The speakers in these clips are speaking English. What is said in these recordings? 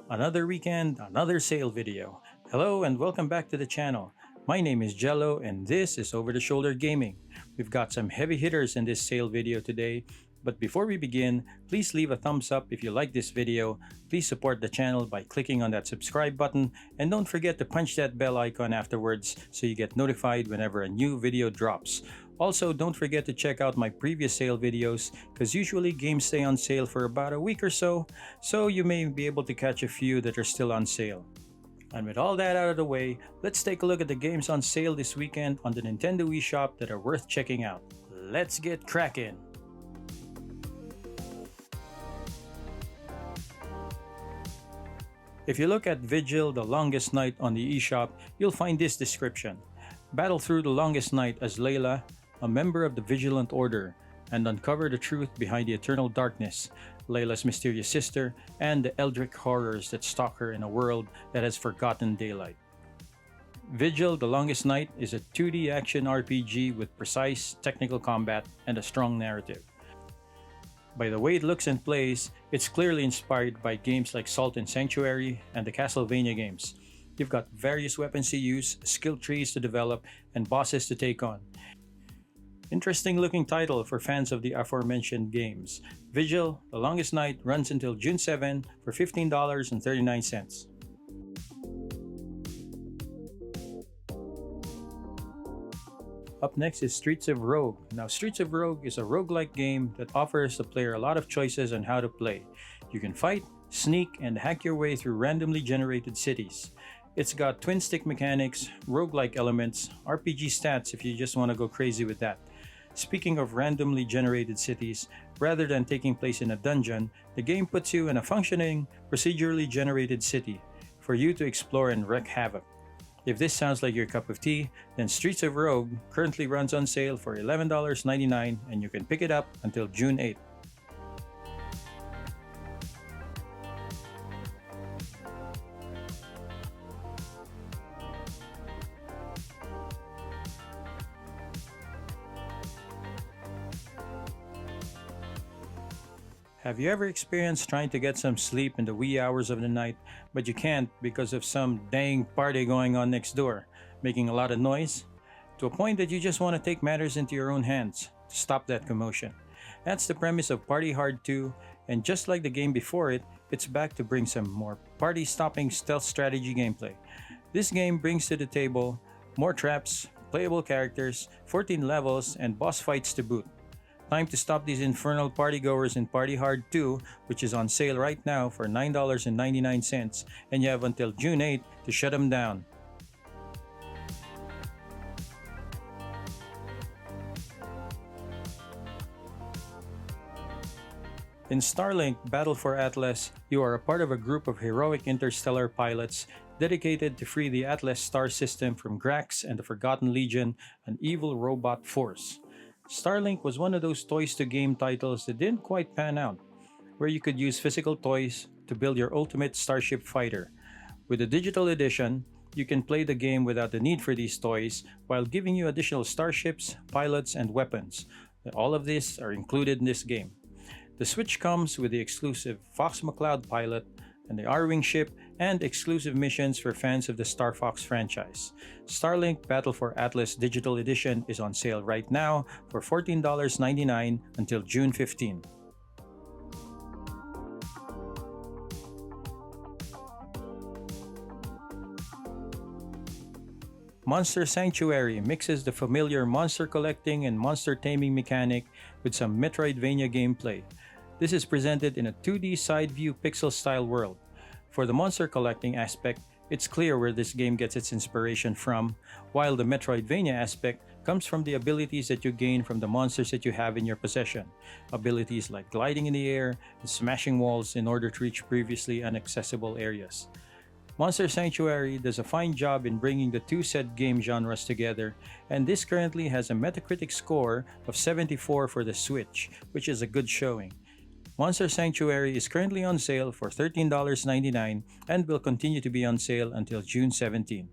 Another weekend, another sale video. Hello and welcome back to the channel. My name is Jello and this is Over the Shoulder Gaming. We've got some heavy hitters in this sale video today, but before we begin, please leave a thumbs up if you like this video. Please support the channel by clicking on that subscribe button and don't forget to punch that bell icon afterwards so you get notified whenever a new video drops. Also, don't forget to check out my previous sale videos because usually games stay on sale for about a week or so you may be able to catch a few that are still on sale. And with all that out of the way, let's take a look at the games on sale this weekend on the Nintendo eShop that are worth checking out. Let's get cracking! If you look at Vigil, the Longest Night on the eShop, you'll find this description. Battle through the longest night as Layla, a member of the Vigilant Order, and uncover the truth behind the eternal darkness, Layla's mysterious sister, and the eldritch horrors that stalk her in a world that has forgotten daylight. Vigil, The Longest Night is a 2D action RPG with precise technical combat and a strong narrative. By the way it looks and plays, it's clearly inspired by games like Salt and Sanctuary and the Castlevania games. You've got various weapons to use, skill trees to develop, and bosses to take on. Interesting looking title for fans of the aforementioned games. Vigil, The Longest Night runs until June 7 for $15.39. Up next is Streets of Rogue. Now, Streets of Rogue is a roguelike game that offers the player a lot of choices on how to play. You can fight, sneak, and hack your way through randomly generated cities. It's got twin stick mechanics, roguelike elements, RPG stats if you just want to go crazy with that. Speaking of randomly generated cities, rather than taking place in a dungeon, the game puts you in a functioning, procedurally generated city for you to explore and wreak havoc. If this sounds like your cup of tea, then Streets of Rogue currently runs on sale for $11.99 and you can pick it up until June 8th. Have you ever experienced trying to get some sleep in the wee hours of the night, but you can't because of some dang party going on next door, making a lot of noise? To a point that you just want to take matters into your own hands to stop that commotion. That's the premise of Party Hard 2, and just like the game before it, it's back to bring some more party-stopping stealth strategy gameplay. This game brings to the table more traps, playable characters, 14 levels, and boss fights to boot. Time to stop these infernal partygoers in Party Hard 2, which is on sale right now for $9.99, and you have until June 8 to shut them down. In Starlink Battle for Atlas, you are a part of a group of heroic interstellar pilots dedicated to free the Atlas star system from Grax and the Forgotten Legion, an evil robot force. Starlink was one of those toys-to-game titles that didn't quite pan out, where you could use physical toys to build your ultimate starship fighter. With the digital edition, you can play the game without the need for these toys while giving you additional starships, pilots, and weapons. All of these are included in this game. The Switch comes with the exclusive Fox McCloud pilot and the R-Wing ship, and exclusive missions for fans of the Star Fox franchise. Starlink Battle for Atlas Digital Edition is on sale right now for $14.99 until June 15. Monster Sanctuary mixes the familiar monster collecting and monster taming mechanic with some Metroidvania gameplay. This is presented in a 2D side-view pixel-style world. For the monster collecting aspect, it's clear where this game gets its inspiration from, while the Metroidvania aspect comes from the abilities that you gain from the monsters that you have in your possession. Abilities like gliding in the air and smashing walls in order to reach previously inaccessible areas. Monster Sanctuary does a fine job in bringing the two said game genres together, and this currently has a Metacritic score of 74 for the Switch, which is a good showing. Monster Sanctuary is currently on sale for $13.99 and will continue to be on sale until June 17.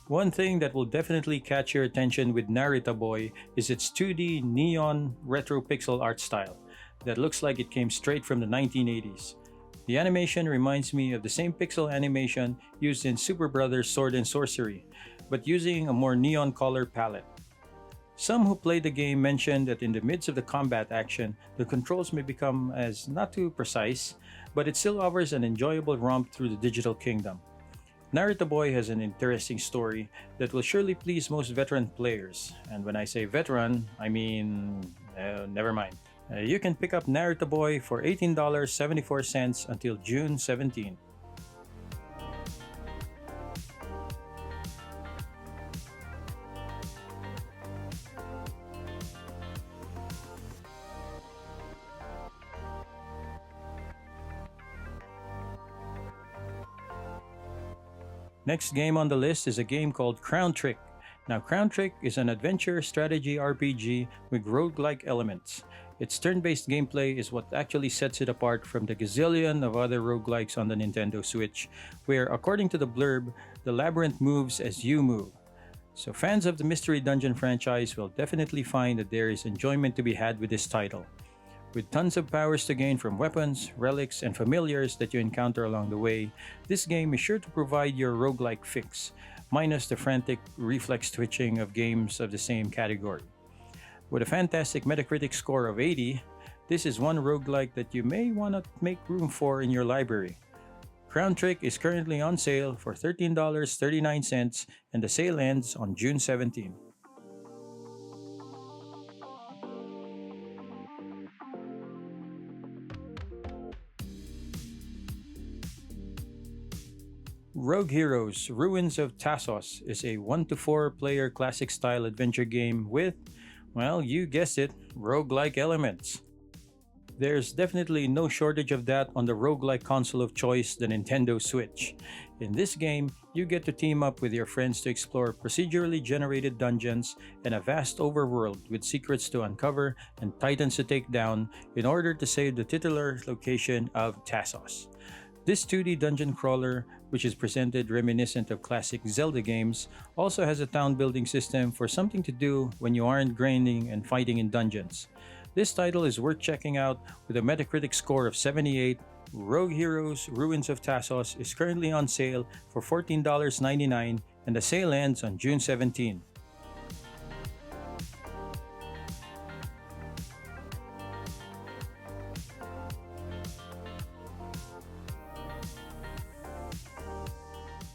One thing that will definitely catch your attention with Narita Boy is its 2D neon retro pixel art style that looks like it came straight from the 1980s. The animation reminds me of the same pixel animation used in Super Brothers Sword and Sorcery, but using a more neon color palette. Some who played the game mentioned that in the midst of the combat action, the controls may become as not too precise, but it still offers an enjoyable romp through the digital kingdom. Narita Boy has an interesting story that will surely please most veteran players, and when I say veteran, I mean, never mind. You can pick up Narita Boy for $18.74 until June 17. Next game on the list is a game called Crown Trick. Now, Crown Trick is an adventure strategy RPG with roguelike elements. Its turn-based gameplay is what actually sets it apart from the gazillion of other roguelikes on the Nintendo Switch, where, according to the blurb, the labyrinth moves as you move. So fans of the Mystery Dungeon franchise will definitely find that there is enjoyment to be had with this title. With tons of powers to gain from weapons, relics, and familiars that you encounter along the way, this game is sure to provide your roguelike fix, minus the frantic reflex twitching of games of the same category. With a fantastic Metacritic score of 80, this is one roguelike that you may want to make room for in your library. Crown Trick is currently on sale for $13.39 and the sale ends on June 17. Rogue Heroes Ruins of Tassos is a 1 to 4 player classic style adventure game with, well, you guessed it, roguelike elements. There's definitely no shortage of that on the roguelike console of choice, the Nintendo Switch. In this game, you get to team up with your friends to explore procedurally generated dungeons and a vast overworld with secrets to uncover and titans to take down in order to save the titular location of Tasos. This 2D dungeon crawler, which is presented reminiscent of classic Zelda games, also has a town building system for something to do when you aren't grinding and fighting in dungeons. This title is worth checking out with a Metacritic score of 78. Rogue Heroes Ruins of Tassos is currently on sale for $14.99 and the sale ends on June 17.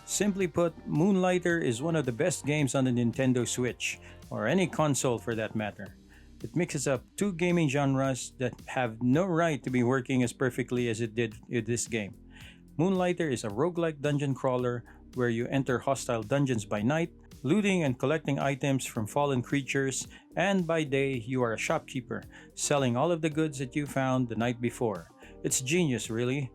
Simply put, Moonlighter is one of the best games on the Nintendo Switch, or any console for that matter. It mixes up two gaming genres that have no right to be working as perfectly as it did with this game. Moonlighter is a roguelike dungeon crawler where you enter hostile dungeons by night, looting and collecting items from fallen creatures, and by day you are a shopkeeper, selling all of the goods that you found the night before. It's genius, really.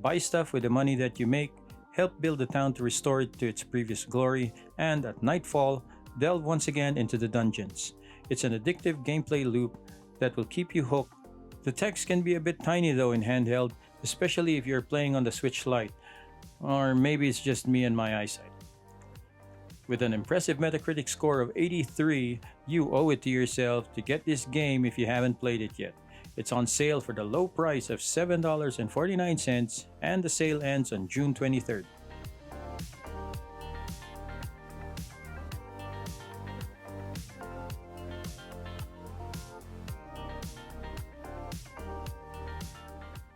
Buy stuff with the money that you make, help build the town to restore it to its previous glory, and at nightfall, delve once again into the dungeons. It's an addictive gameplay loop that will keep you hooked. The text can be a bit tiny though in handheld, especially if you're playing on the Switch Lite, or maybe it's just me and my eyesight. With an impressive Metacritic score of 83, you owe it to yourself to get this game if you haven't played it yet. It's on sale for the low price of $7.49 and the sale ends on June 23rd.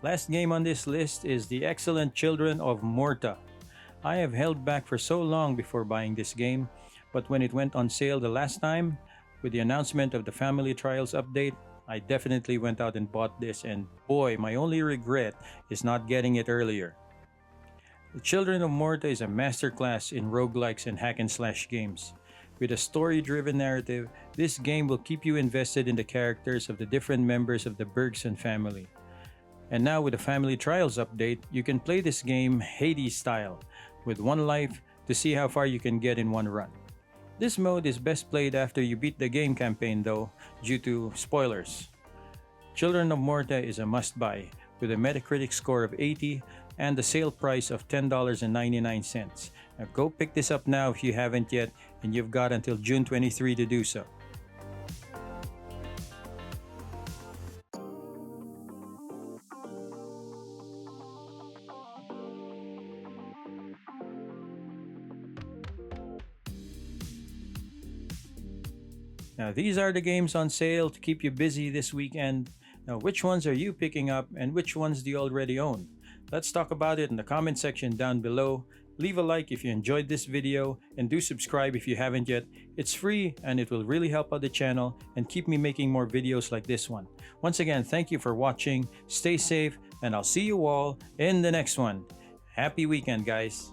Last game on this list is the excellent Children of Morta. I have held back for so long before buying this game, but when it went on sale the last time, with the announcement of the Family Trials update, I definitely went out and bought this, and boy, my only regret is not getting it earlier. The Children of Morta is a masterclass in roguelikes and hack-and-slash games. With a story-driven narrative, this game will keep you invested in the characters of the different members of the Bergson family. And now with the Family Trials update, you can play this game Hades style, with one life to see how far you can get in one run. This mode is best played after you beat the game campaign though, due to spoilers. Children of Morta is a must-buy, with a Metacritic score of 80 and the sale price of $10.99, Now go pick this up now if you haven't yet, and you've got until June 23 to do so. Now these are the games on sale to keep you busy this weekend. Now which ones are you picking up and which ones do you already own? Let's talk about it in the comment section down below. Leave a like if you enjoyed this video and do subscribe if you haven't yet. It's free and it will really help out the channel and keep me making more videos like this one. Once again, thank you for watching. Stay safe and I'll see you all in the next one. Happy weekend, guys.